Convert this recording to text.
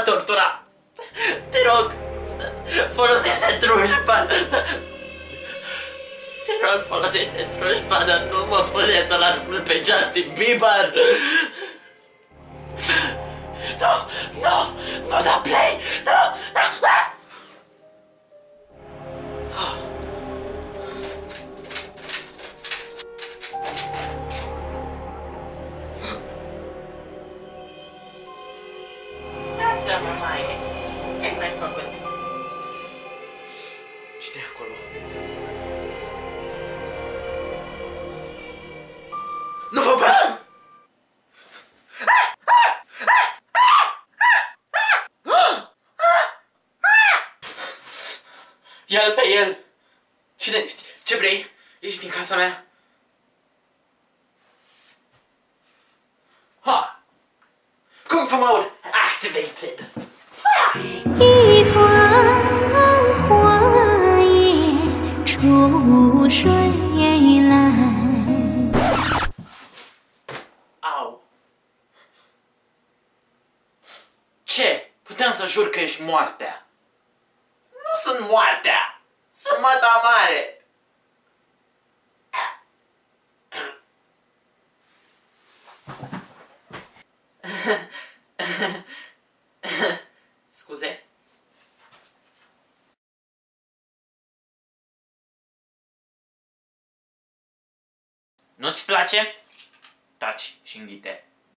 tortura. Te rog, folosește drujba. Te rog, folosește drujba, dar nu mă pune să-l ascult pe Justin Bieber. Nu da play, nu. Ce-ai mai făcut? Cine e acolo? Nu vă pasă! Ia-l pe el! Cine? Ce vrei? Ești din casa mea? Ha! Cum fă mă urc? Activated! 一团花叶出水蓝。 Au! Ce? Puteam să jur că ești moartea. Nu sunt moartea! Sunt mata mare! Scuze? Nu-ți place? Taci și înghite.